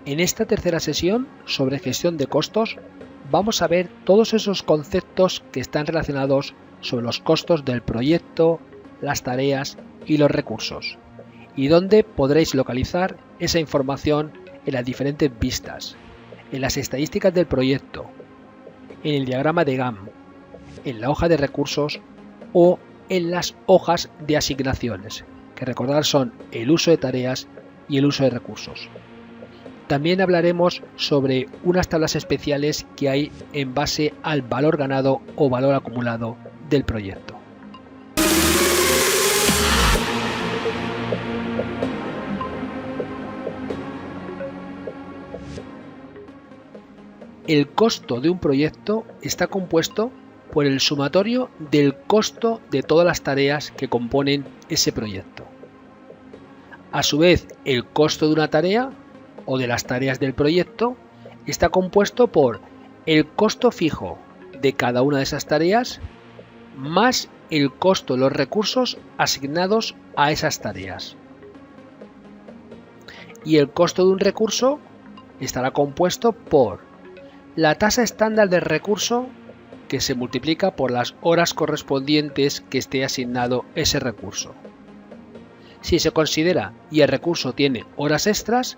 En esta tercera sesión sobre gestión de costos vamos a ver todos esos conceptos que están relacionados sobre los costos del proyecto, las tareas y los recursos, y dónde podréis localizar esa información en las diferentes vistas, en las estadísticas del proyecto, en el diagrama de Gantt, en la hoja de recursos o en las hojas de asignaciones, que recordar son el uso de tareas y el uso de recursos. También hablaremos sobre unas tablas especiales que hay en base al valor ganado o valor acumulado del proyecto. El costo de un proyecto está compuesto por el sumatorio del costo de todas las tareas que componen ese proyecto. A su vez, el costo de una tarea o de las tareas del proyecto está compuesto por el costo fijo de cada una de esas tareas más el costo de los recursos asignados a esas tareas. Y el costo de un recurso estará compuesto por la tasa estándar del recurso, que se multiplica por las horas correspondientes que esté asignado ese recurso. Si se considera y el recurso tiene horas extras,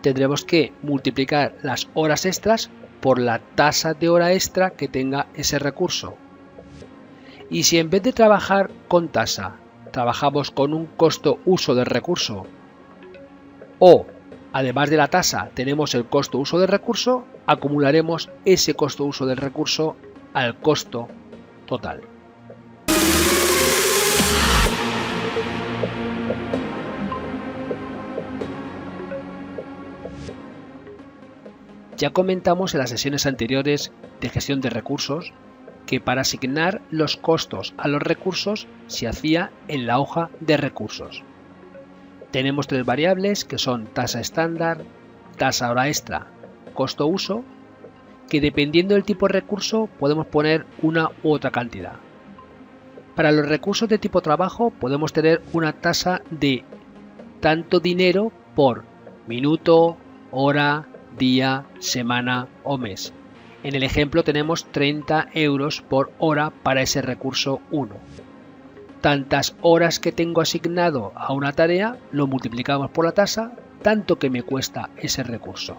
tendremos que multiplicar las horas extras por la tasa de hora extra que tenga ese recurso. Y si en vez de trabajar con tasa, trabajamos con un costo uso del recurso, o además de la tasa tenemos el costo uso del recurso, acumularemos ese costo uso del recurso al costo total. Ya comentamos en las sesiones anteriores de gestión de recursos que para asignar los costos a los recursos se hacía en la hoja de recursos. Tenemos tres variables que son tasa estándar, tasa hora extra, costo uso, que dependiendo del tipo de recurso podemos poner una u otra cantidad. Para los recursos de tipo trabajo podemos tener una tasa de tanto dinero por minuto, hora, día, semana o mes. En el ejemplo tenemos 30 euros por hora para ese recurso 1. Tantas horas que tengo asignado a una tarea lo multiplicamos por la tasa, tanto que me cuesta ese recurso.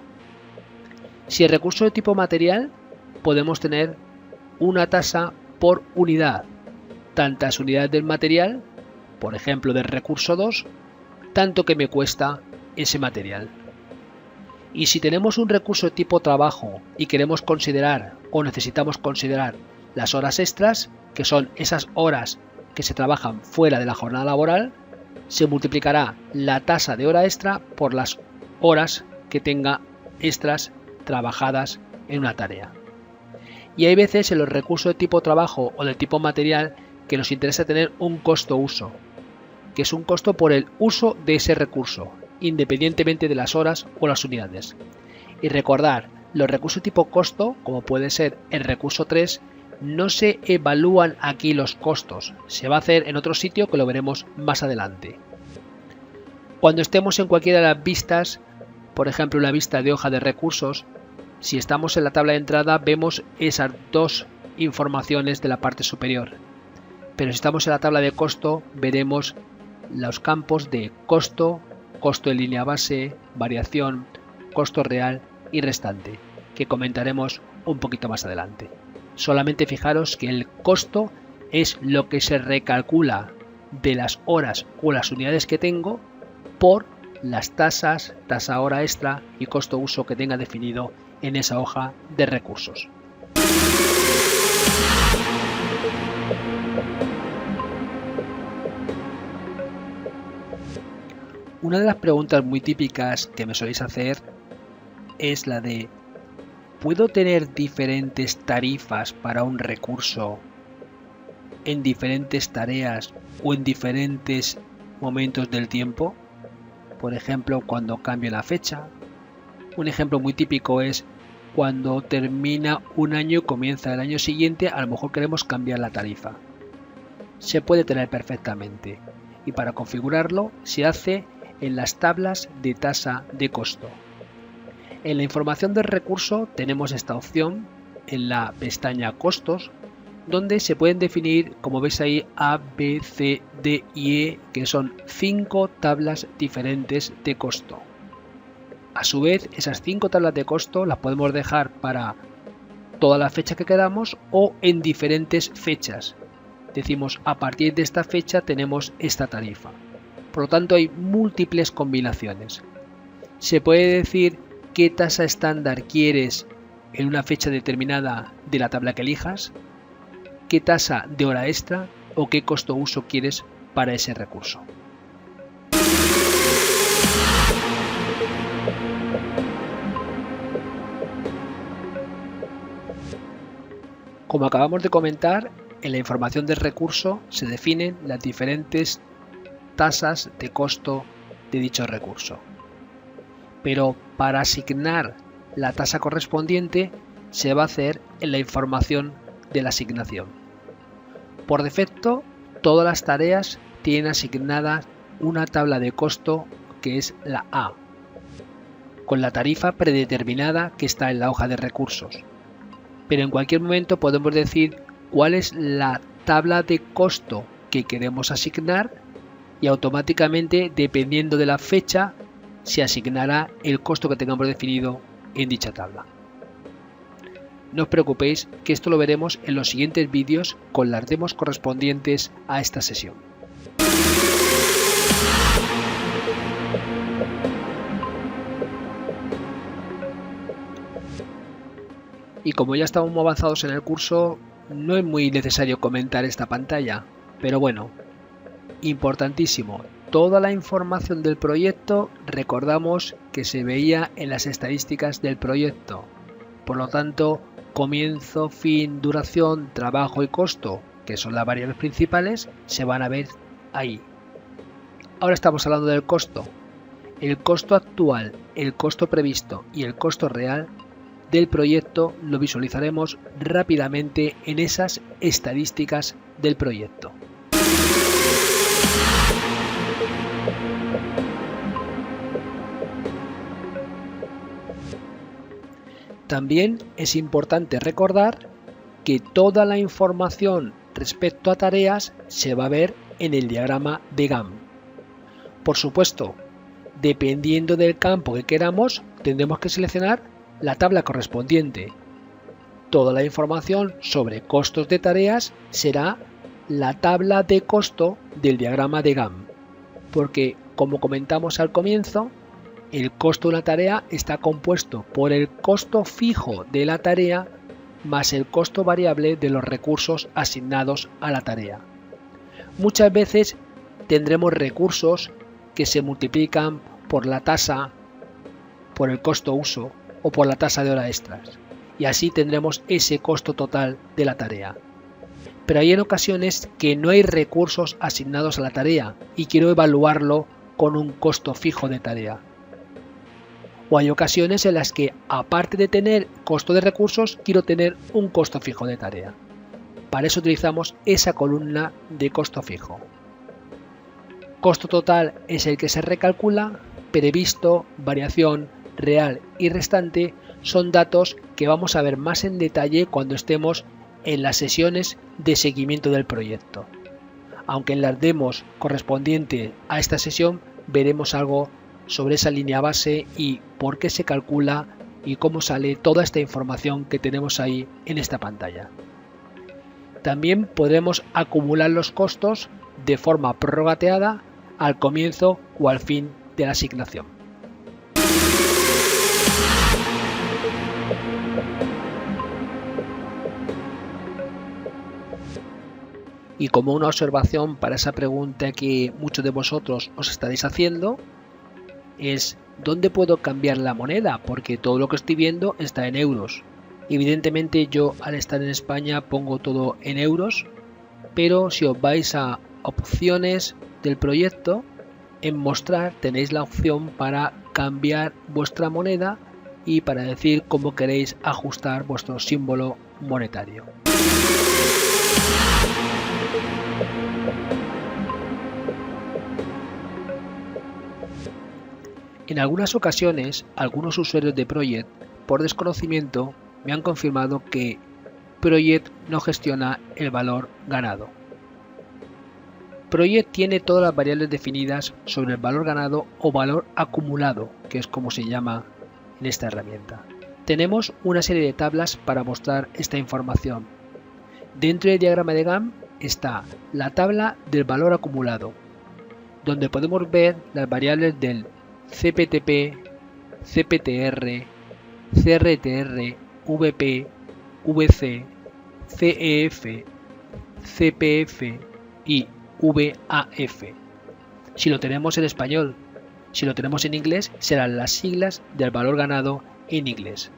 Si el recurso de tipo material, podemos tener una tasa por unidad, tantas unidades del material, por ejemplo del recurso 2, tanto que me cuesta ese material. Y si tenemos un recurso de tipo trabajo y queremos considerar o necesitamos considerar las horas extras, que son esas horas que se trabajan fuera de la jornada laboral, se multiplicará la tasa de hora extra por las horas que tenga extras trabajadas en una tarea. Y hay veces en los recursos de tipo trabajo o de tipo material que nos interesa tener un costo uso, que es un costo por el uso de ese recurso, independientemente de las horas o las unidades. Y recordar, los recursos tipo costo, como puede ser el recurso 3, no se evalúan aquí los costos, se va a hacer en otro sitio que lo veremos más adelante. Cuando estemos en cualquiera de las vistas, por ejemplo la vista de hoja de recursos, si estamos en la tabla de entrada vemos esas dos informaciones de la parte superior, pero si estamos en la tabla de costo veremos los campos de costo, costo de línea base, variación, costo real y restante, que comentaremos un poquito más adelante. Solamente fijaros que el costo es lo que se recalcula de las horas o las unidades que tengo por las tasas, tasa hora extra y costo uso que tenga definido en esa hoja de recursos. Una de las preguntas muy típicas que me soléis hacer es la de ¿puedo tener diferentes tarifas para un recurso en diferentes tareas o en diferentes momentos del tiempo? Por ejemplo, cuando cambie la fecha. Un ejemplo muy típico es cuando termina un año y comienza el año siguiente, a lo mejor queremos cambiar la tarifa. Se puede tener perfectamente y para configurarlo se hace en las tablas de tasa de costo. En la información del recurso tenemos esta opción en la pestaña Costos, donde se pueden definir, como veis ahí, A, B, C, D y E, que son 5 tablas diferentes de costo. A su vez, esas 5 tablas de costo las podemos dejar para toda la fecha que queramos o en diferentes fechas. Decimos, a partir de esta fecha tenemos esta tarifa. Por lo tanto, hay múltiples combinaciones. Se puede decir qué tasa estándar quieres en una fecha determinada de la tabla que elijas, qué tasa de hora extra o qué costo uso quieres para ese recurso. Como acabamos de comentar, en la información del recurso se definen las diferentes tasas de costo de dicho recurso. Pero para asignar la tasa correspondiente se va a hacer en la información de la asignación. Por defecto, todas las tareas tienen asignada una tabla de costo que es la A, con la tarifa predeterminada que está en la hoja de recursos. Pero en cualquier momento podemos decir cuál es la tabla de costo que queremos asignar y automáticamente, dependiendo de la fecha, se asignará el costo que tengamos definido en dicha tabla. No os preocupéis, que esto lo veremos en los siguientes vídeos con las demos correspondientes a esta sesión. Y como ya estamos muy avanzados en el curso, no es muy necesario comentar esta pantalla, pero bueno, importantísimo, toda la información del proyecto recordamos que se veía en las estadísticas del proyecto. Por lo tanto, comienzo, fin, duración, trabajo y costo, que son las variables principales, se van a ver ahí. Ahora estamos hablando del costo. El costo actual, el costo previsto y el costo real del proyecto lo visualizaremos rápidamente en esas estadísticas del proyecto. También es importante recordar que toda la información respecto a tareas se va a ver en el diagrama de Gantt. Por supuesto, dependiendo del campo que queramos, tendremos que seleccionar la tabla correspondiente. Toda la información sobre costos de tareas será la tabla de costo del diagrama de Gantt, porque, como comentamos al comienzo, el costo de una tarea está compuesto por el costo fijo de la tarea más el costo variable de los recursos asignados a la tarea. Muchas veces tendremos recursos que se multiplican por la tasa, por el costo uso o por la tasa de horas extras, y así tendremos ese costo total de la tarea. Pero hay en ocasiones que no hay recursos asignados a la tarea y quiero evaluarlo con un costo fijo de tarea. O hay ocasiones en las que, aparte de tener costo de recursos, quiero tener un costo fijo de tarea. Para eso utilizamos esa columna de costo fijo. Costo total es el que se recalcula, previsto, variación, real y restante son datos que vamos a ver más en detalle cuando estemos en las sesiones de seguimiento del proyecto. Aunque en las demos correspondientes a esta sesión veremos algo sobre esa línea base y por qué se calcula y cómo sale toda esta información que tenemos ahí en esta pantalla. También podremos acumular los costos de forma prorrateada al comienzo o al fin de la asignación. Y como una observación para esa pregunta que muchos de vosotros os estaréis haciendo, es ¿dónde puedo cambiar la moneda? Porque todo lo que estoy viendo está en euros. Evidentemente yo al estar en España pongo todo en euros, pero si os vais a opciones del proyecto, en mostrar tenéis la opción para cambiar vuestra moneda y para decir cómo queréis ajustar vuestro símbolo monetario. En algunas ocasiones, algunos usuarios de Project, por desconocimiento, me han confirmado que Project no gestiona el valor ganado. Project tiene todas las variables definidas sobre el valor ganado o valor acumulado, que es como se llama en esta herramienta. Tenemos una serie de tablas para mostrar esta información. Dentro del diagrama de Gantt está la tabla del valor acumulado, donde podemos ver las variables del CPTP, CPTR, CRTR, VP, VC, CEF, CPF y VAF. Si lo tenemos en español, si lo tenemos en inglés, serán las siglas del valor ganado en inglés.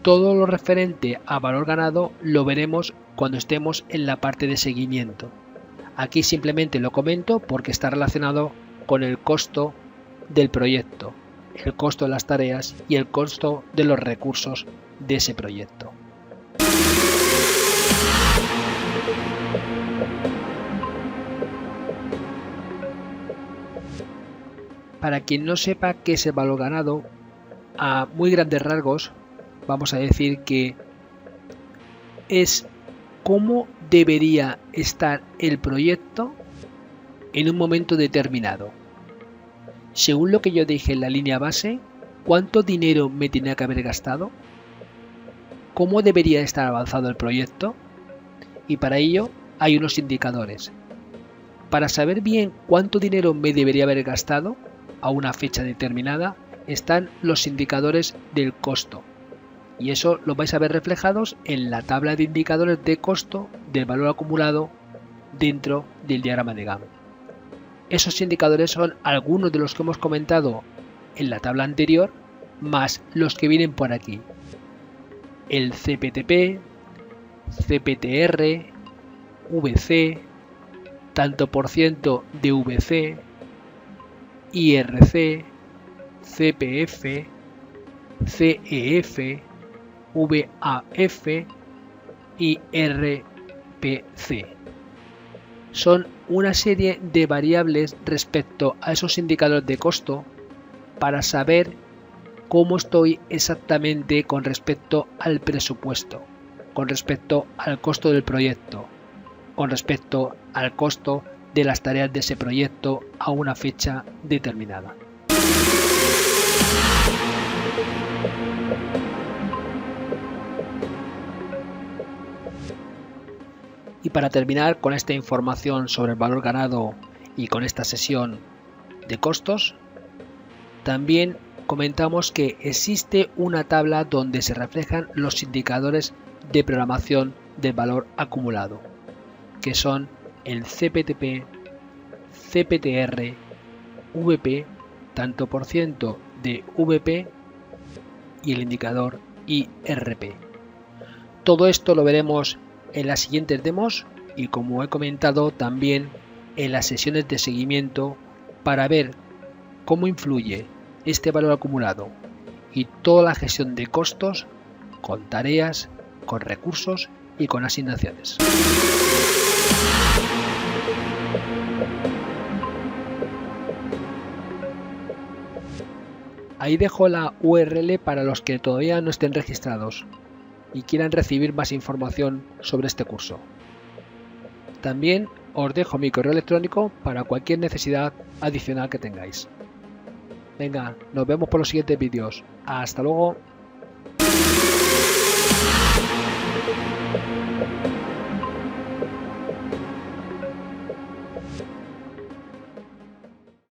Todo lo referente a valor ganado lo veremos cuando estemos en la parte de seguimiento. Aquí simplemente lo comento porque está relacionado con el costo del proyecto, el costo de las tareas y el costo de los recursos de ese proyecto. Para quien no sepa qué es el valor ganado, a muy grandes rasgos vamos a decir que es cómo debería estar el proyecto en un momento determinado. Según lo que yo dije en la línea base, ¿cuánto dinero me tenía que haber gastado? ¿Cómo debería estar avanzado el proyecto? Y para ello hay unos indicadores. Para saber bien cuánto dinero me debería haber gastado a una fecha determinada, están los indicadores del costo. Y eso lo vais a ver reflejados en la tabla de indicadores de costo del valor acumulado dentro del diagrama de Gantt. Esos indicadores son algunos de los que hemos comentado en la tabla anterior, más los que vienen por aquí. El CPTP, CPTR, VC, tanto por ciento de VC, IRC, CPF, CEF, VAF y RPC. Son una serie de variables respecto a esos indicadores de costo para saber cómo estoy exactamente con respecto al presupuesto, con respecto al costo del proyecto, con respecto al costo de las tareas de ese proyecto a una fecha determinada. Y para terminar con esta información sobre el valor ganado y con esta sesión de costos, también comentamos que existe una tabla donde se reflejan los indicadores de programación del valor acumulado, que son el CPTP, CPTR, VP, tanto por ciento de VP y el indicador IRP. Todo esto lo veremos en las siguientes demos y, como he comentado, también en las sesiones de seguimiento para ver cómo influye este valor acumulado y toda la gestión de costos con tareas, con recursos y con asignaciones. Ahí dejo la URL para los que todavía no estén registrados y quieran recibir más información sobre este curso. También os dejo mi correo electrónico para cualquier necesidad adicional que tengáis. Venga, nos vemos por los siguientes vídeos. ¡Hasta luego!